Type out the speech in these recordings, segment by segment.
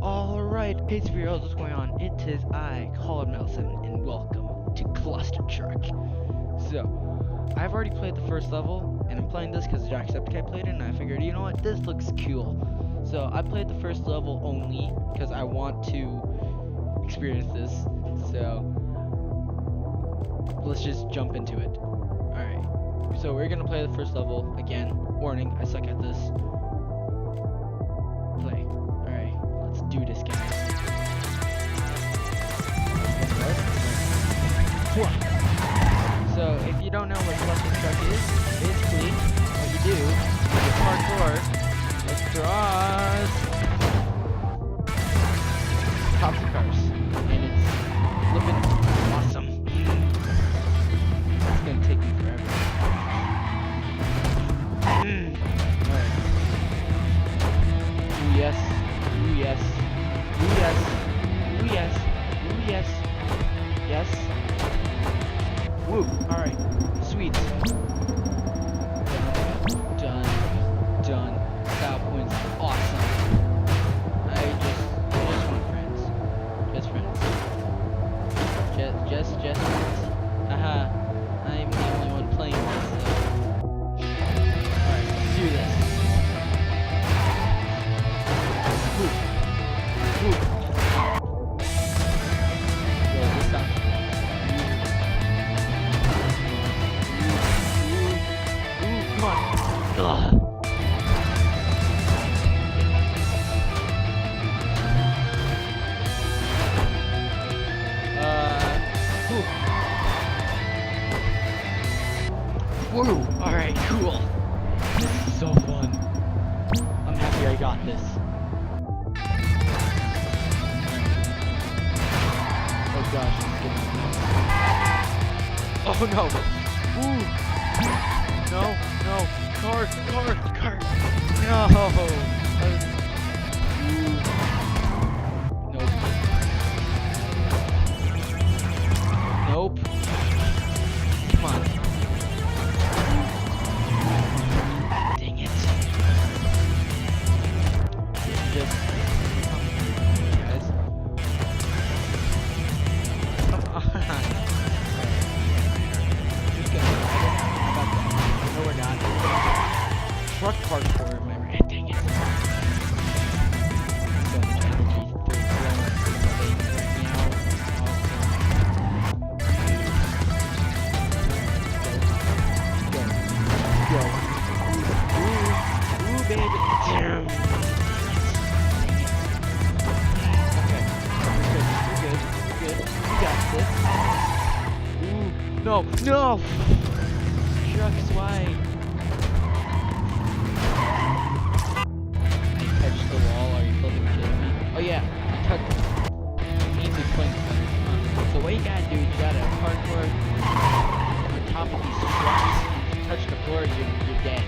Alright, hey Spheros, what's going on? It is I, Colin Nelson, and welcome to Cluster Truck. So, I've already played the first level, and I'm playing this because Jacksepticeye played it, and I figured, you know what, this looks cool. So, I played the first level only because I want to experience this. So, let's just jump into it. Alright, so we're gonna play the first level again. Warning, I suck at this. Play. Alright, let's do this, guys. So, if you don't know what cluster truck is, basically, what you do is parkour across tops of cars, and it's flippin' awesome. It's gonna take me forever. Alright. Ooh yes, ooh yes, ooh yes, ooh yes, ooh yes, yes. Woo, alright, sweet. Done, done. Style points, awesome. I just want friends. Just friends. Just friends. Haha, I'm the only one playing this, so. Alright, let's do this. Woo, woo. Yo, this sounds. Come on. Ugh. Woo! Alright, cool. This is so fun. I'm happy I got this. Oh gosh, it's getting. Oh no! Ooh! No, no, car! No! Nope. Nope. Come on. Dang it. Just guys. Come on. Just gonna no, we're not. Truck parkour, am I right? Dang it. So much energy they're throwing right now. Go. Ooh, baby. Damn. Okay. We're good. We got this. Ooh. No. Trucks, why? I touched the wall, are you fucking kidding me? Oh yeah, I touched easy point. So what you gotta do is you gotta parkour on top of these trucks. If you touch the floor, you're dead.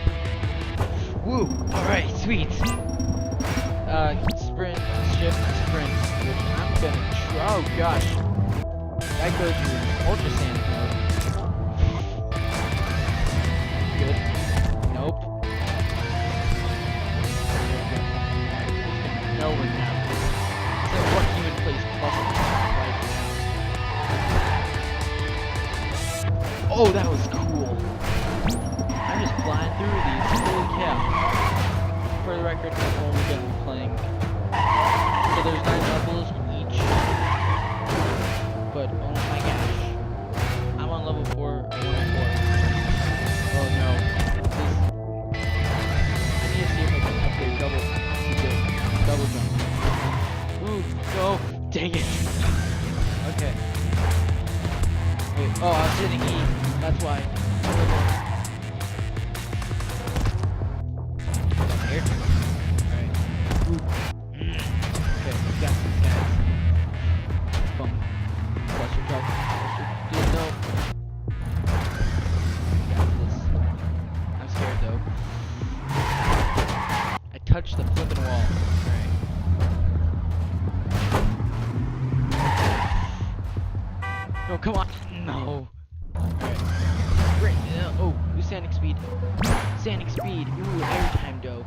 Woo! Alright, sweet! Sprint, shift, sprint, which I'm gonna try. Oh gosh. That goes to Ultra Sand mode. Good. Nope. Nowhere now. So what human plays cluster right now? Oh, that was cool. I'm just flying through these. Holy cow. For the record, I've only been playing. So there's 9 levels each. But oh my gosh. I'm on level 4. I'm on 4. Oh no. I need to see if I can upgrade double jump. Ooh, no. Dang it. Okay. Wait, oh, I was hitting E. That's why. Here. Alright. Okay, we got these guys. Boom. Cluster truck. No. I'm scared though. I touched the flipping wall. Alright. No, come on. No. Alright. Great. Oh, new sanding speed. Sanding speed. Ooh, airtime dough.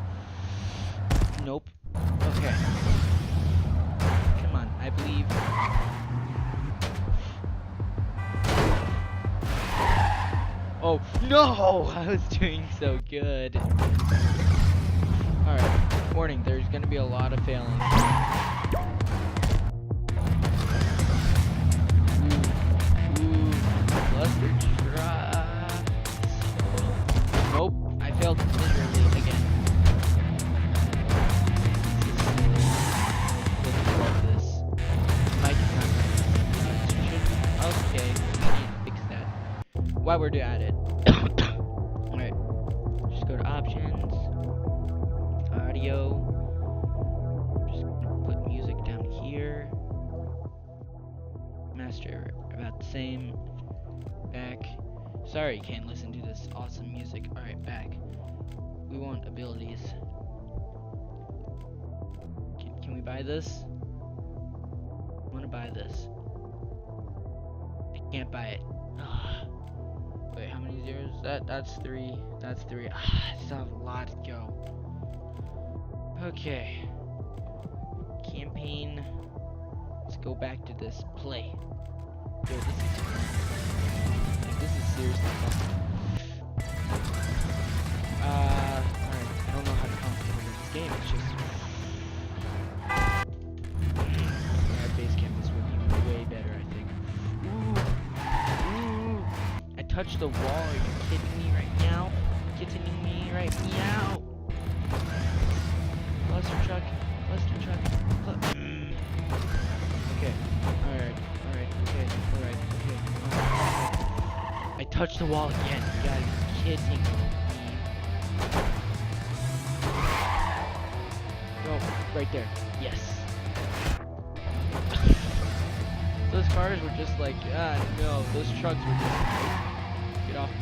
Nope. Okay. Oh, no! I was doing so good. Alright, warning, there's gonna be a lot of failing. Ooh, cluster truck. Nope, I failed miserably again. Love this. Mic is not right. Okay, we need to fix that. While we're at it. Alright, just go to options, audio. Just gonna put music down here. Master about the same. Back. Sorry you can't listen to this awesome music. Alright, back. We want abilities. Can we buy this? I wanna buy this. I can't buy it. Ugh. Wait, how many zeros? That's 3. That's 3. I still have a lot to go. Okay. Campaign. Let's go back to this. Play. Yo, this is fun. This is seriously fun. Alright. I don't know how to comment this game. It's just. Base camp this would be way better, I think. Ooh. I touched the wall. Are you kidding me right now? Kidding me right now? Cluster truck. Okay. Alright. Okay. I touched the wall again. You gotta be kidding me. Go. Right there. Yes. Those cars were just like, no. Those trucks were just like, get off me.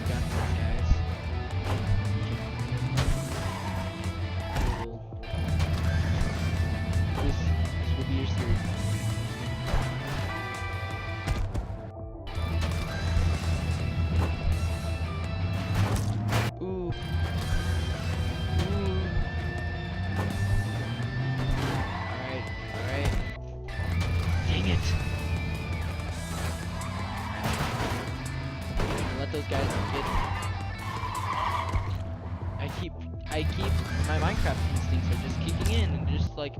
Got this, guys. This will be your series. Ooh. Alright. Dang it. Let those guys get. I keep my Minecraft instincts are just kicking in and just like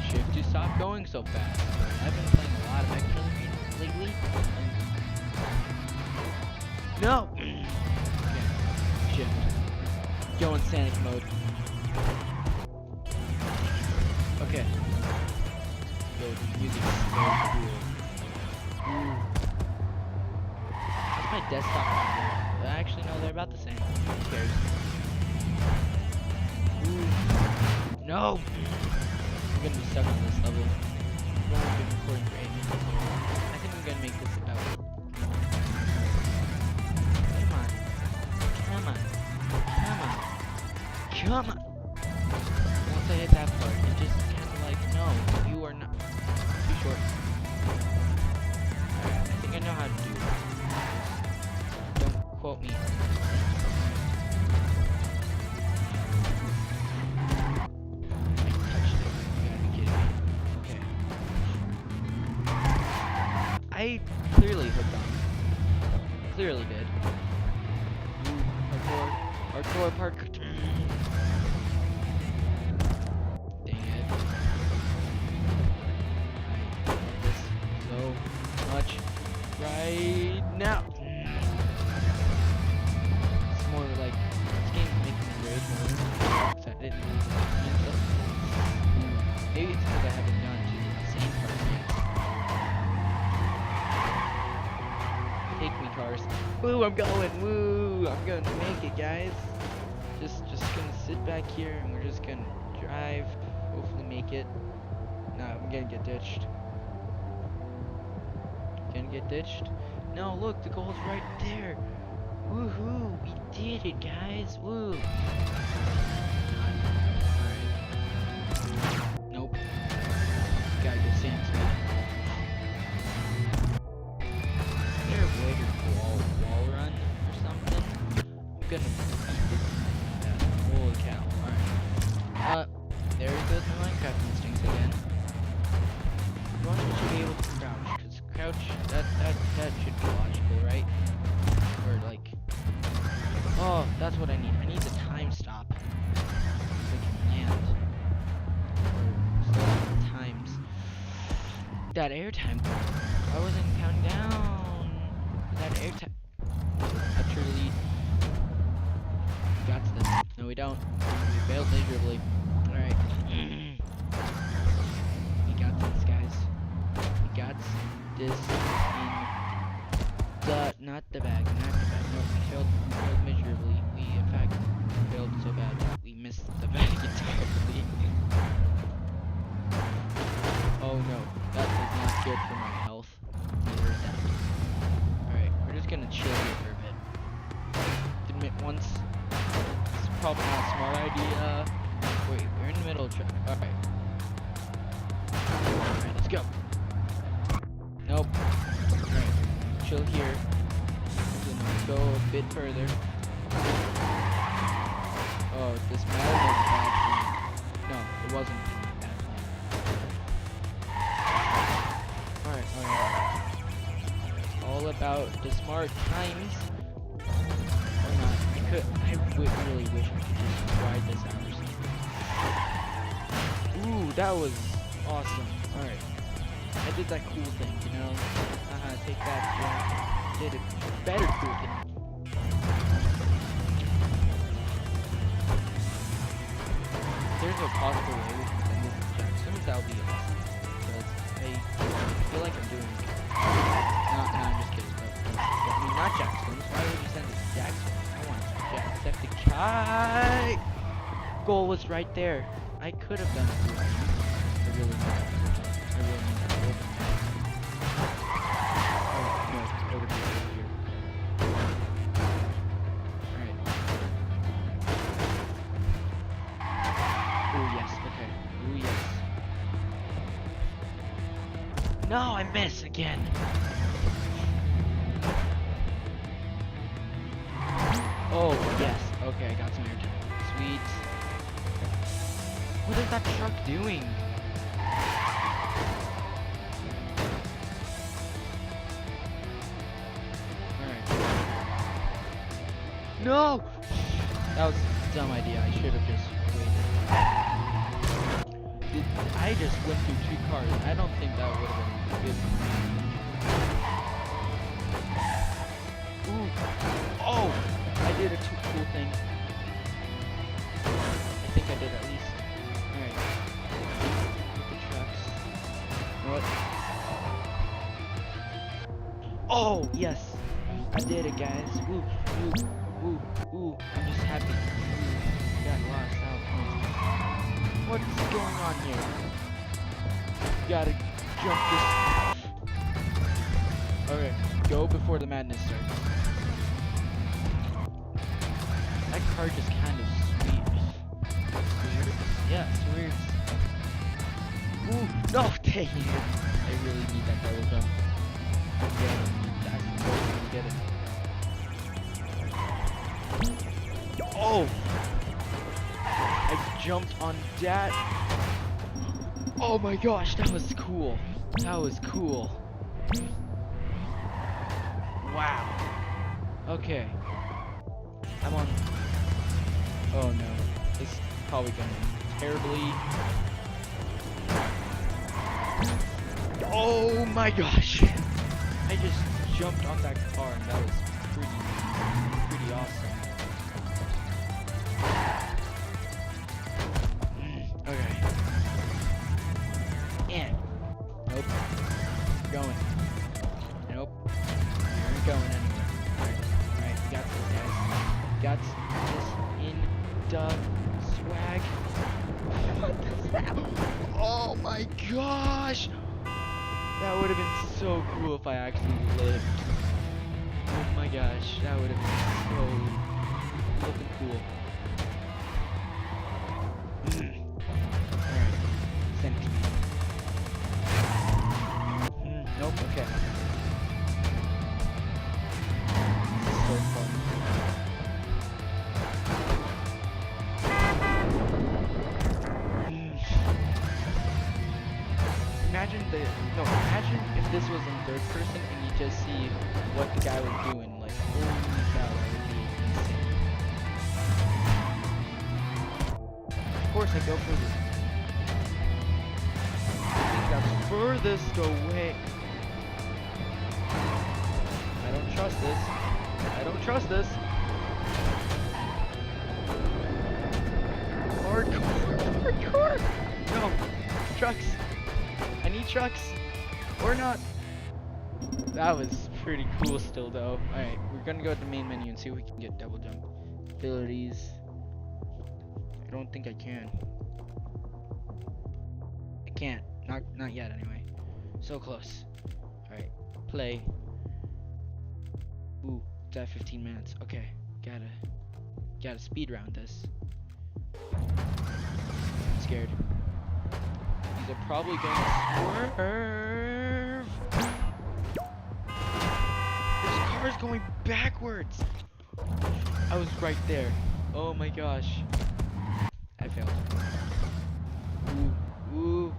shift to stop going so fast. I've been playing a lot of extra lately. No. Okay. Shift. Go in Sonic mode. Okay. Yo, the music is very cool. Ooh. What's my desktop monitor? Actually, no, they're about the same. Who cares? Ooh. No! I'm gonna be stuck on this level. I've only been recording for 8 minutes. I think I'm gonna make this about. Come on! Once I hit that part, it just kind of like, no, you are not too short. Alright, I think I know how to do it. Don't quote me. I touched it. You gotta be kidding me. Okay. I clearly hooked on. Clearly did. Hardcore parkour. Dang it. I love this so much right now. It's more like this game's making me rage more. So I didn't mean so. Maybe it's because I haven't gone to the same part yet. Take me, cars. Woo, I'm going. Woo, I'm gonna make it, guys. Just gonna sit back here and we're just gonna drive. Hopefully make it. No, I'm gonna get ditched. Gonna get ditched? No, look, the goal's right there. Woohoo! We did it, guys. Woo! Alright. Nope. Gotta go sand speed. Is there a way to wall run or something? I'm gonna beat this. Holy cow. Alright. There goes my Minecraft instincts again. You should be able to crouch, because I need the time stop so I can land. Or slow down the times. That airtime. I wasn't counting down. That airtime. I truly got this. No, we don't. We failed miserably. Alright. We got this, guys. We got this in not the bag. No, we failed miserably. We, in fact, failed so bad that we missed the bag entirely. Oh no, that is not good for my health. Neither is that. Alright, we're just gonna chill here for a bit. Admit once. It's probably not a smart idea. Wait, we're in the middle of track. Alright. Alright, let's go. Nope. Alright, chill here. Go a bit further. Oh, this matter was a bad plan. No, it wasn't a bad plan. Alright. All about the smart times. Or not. I really wish I could just ride this out or something. Ooh, that was awesome. Alright. I did that cool thing, you know? Take that, yeah. Did a better cool thing. There's a possible way we can send this to Jackson's, that would be awesome. Because I feel like I'm doing good. No, I'm just kidding. But, I mean, not Jackson's. Why would you send it to Jackson? I want Jacksepticeye. Goal was right there. I could have done it. I really need that. Over here. Alright. Oh yes, okay. Oh yes. No, I miss again. Oh yes. Okay, I got some airtime. Sweet. What is that truck doing? No! That was a dumb idea. I should have just waited. I just went through 2 cars. I don't think that would have been good. Ooh. Oh! I did a cool thing. I think I did at least. Alright. With the trucks. What? Oh! Yes! I did it, guys. Woo! Woo! Ooh, I'm just happy. Got lost out points. What is going on here? Gotta jump this. Alright, go before the madness starts. That car just kind of sweeps. Weird? Yeah, it's weird. Ooh, no, dang it. I really need that double jump. That's the way to get it. Oh! I jumped on that. Oh my gosh, that was cool. That was cool. Wow. Okay. I'm on. Oh no. It's probably going terribly. Oh my gosh. I just jumped on that car and that was pretty awesome. Okay. Yeah. Nope. You're going. Nope. You aren't going anywhere. Alright, we got this, guys. Got this in the swag. What is that? Oh my gosh! That would have been so cool if I actually lived. Oh my gosh, that would have been so flippin' cool. Alright, send it to me. Nope, okay. This is so fun. Imagine if this was in third person and you just see what the guy was doing. Like, holy cow, that would be insane. course I go furthest. That's furthest away. I don't trust this. I don't trust this. Hardcore. No. Trucks. I need trucks. Or not. That was pretty cool still though. Alright, we're gonna go to the main menu and see if we can get double jump abilities. I don't think I can. I can't. Not yet anyway. So close. Alright, play. Ooh, it's at 15 minutes. Okay, gotta speed round this. I'm scared. These are probably gonna swerve. This car is going backwards. I was right there. Oh my gosh. I failed. Ooh.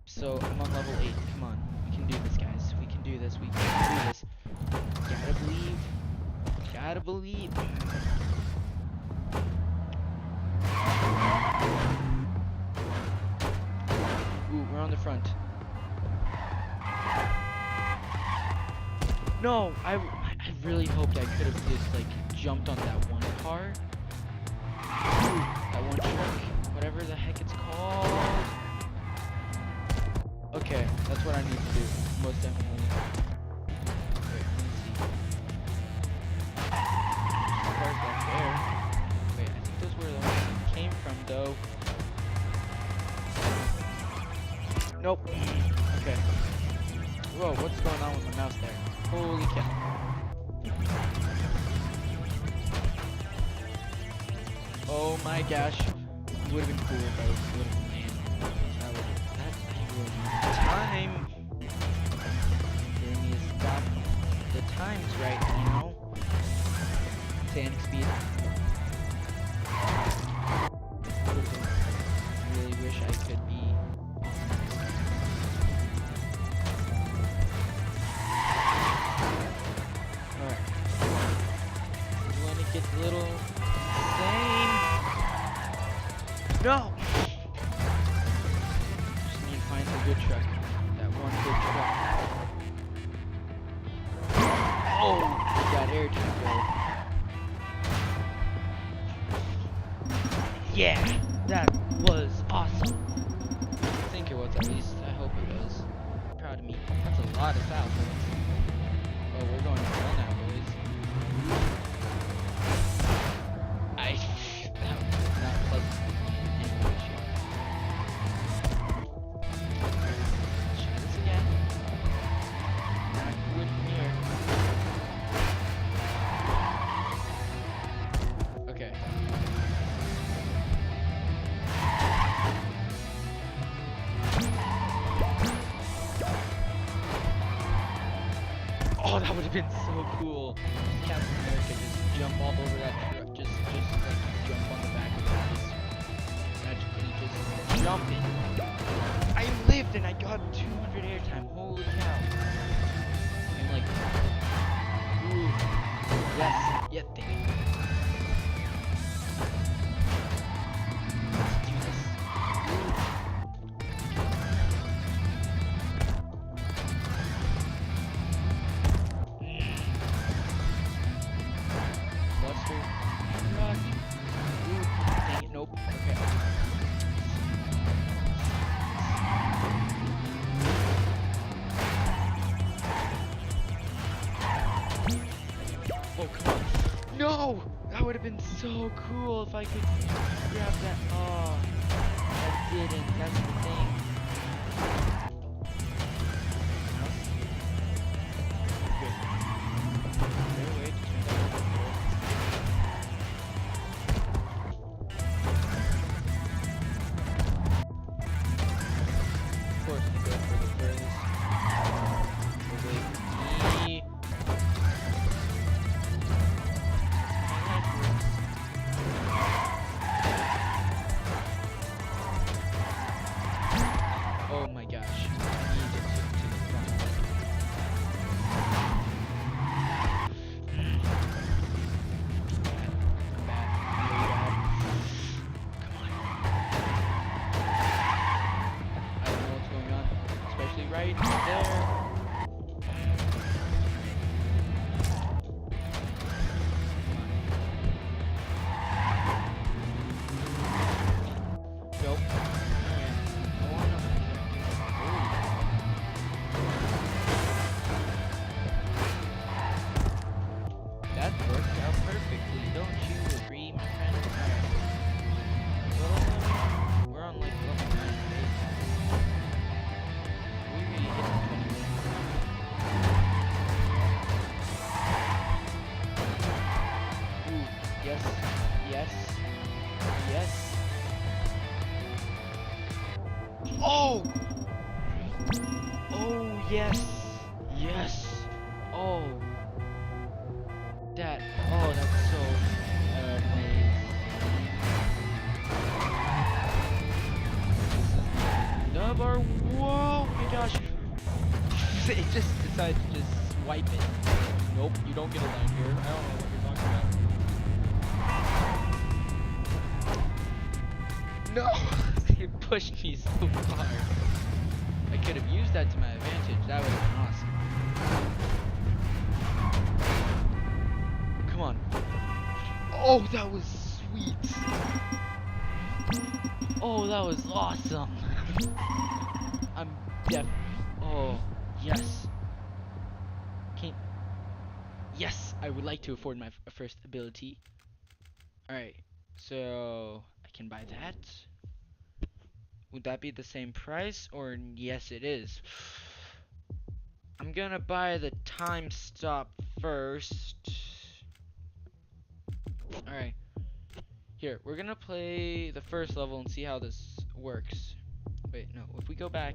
So I'm on level 8. Come on. We can do this, guys. We can do this. We can do this. Gotta believe. Gotta believe. Ooh, we're on the front. No, I really hoped I could have just like jumped on that one car. Ooh, that one truck, whatever the heck it's called. Okay, that's what I need to do, most definitely. Wait, let me see. Cars back there. Wait, I think those were the ones that came from, though. Nope. Okay. Whoa, what's going on with my mouse there? Holy cow. Oh my gosh. It would have been cool if I would have landed. That would have time. Giving me a stop. The time's right, you know? Sanding speed. I really wish I could be. Alright. When it gets a little insane. No! Just need to find the good truck. That one good truck. Oh! We got air traffic. Yeah! That was awesome. I think it was, at least. I hope it was. Proud of me. That's a lot of foul points. Oh, we're going to hell now, boys. That was not pleasant. Anyway, let's try this again. Not good from here. Okay. Oh, that would have been so cool. Just Captain America just jump all over that truck. Just like jump on the back of it. Just magically just jumping. I lived and I got 200 airtime. Holy cow. I'm like, ooh, yes, yeah, thank you. Let's do this. Cluster truck. Ooh, dang it, nope. Okay. Oh, come on. No! That would have been so cool if I could grab that. Oh, I didn't. That's the thing. Good. Is there a way to turn that off? Of course, we go for the furthest. Away from me. Oh my gosh. Oh! Oh, yes! Yes! Oh! That, oh, that's so amazing. Dub or, whoa, my gosh. It just decided to just swipe it. Nope, you don't get a line here. I don't know what you're talking about. No! It pushed me so hard. I could have used that to my advantage. That would have been awesome. Come on. Oh, that was sweet. Oh, that was awesome. I'm deaf. Oh, yes. Can't. Yes, I would like to afford my first ability. Alright, so I can buy that. Would that be the same price? Or yes, it is. I'm gonna buy the time stop first. Alright. Here, we're gonna play the first level and see how this works. Wait, no, if we go back.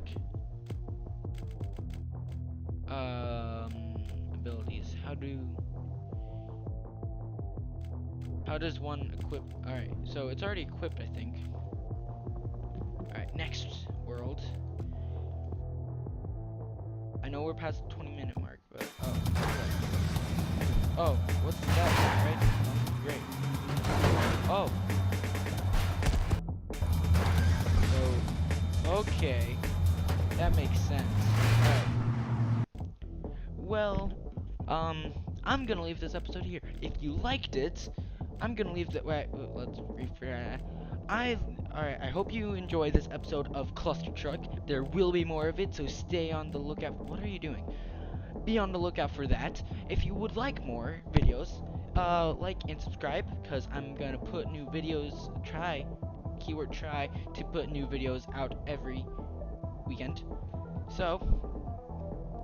Abilities. How does one equip? Alright, so it's already equipped, I think. Alright, next world. I know we're past the 20-minute mark, but oh, what's that? Right? Oh, great. Oh. So, okay, that makes sense. Alright. Well, I'm gonna leave this episode here. If you liked it, I'm gonna leave that. Wait, let's refresh. Alright, I hope you enjoy this episode of Cluster Truck. There will be more of it, so stay on the lookout. What are you doing? Be on the lookout for that. If you would like more videos, like and subscribe, because I'm gonna put new videos, keyword try, to put new videos out every weekend. So,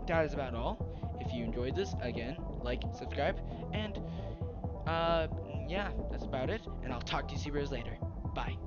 that is about all. If you enjoyed this, again, like, subscribe, and, yeah, that's about it, and I'll talk to you superheroes later. Bye.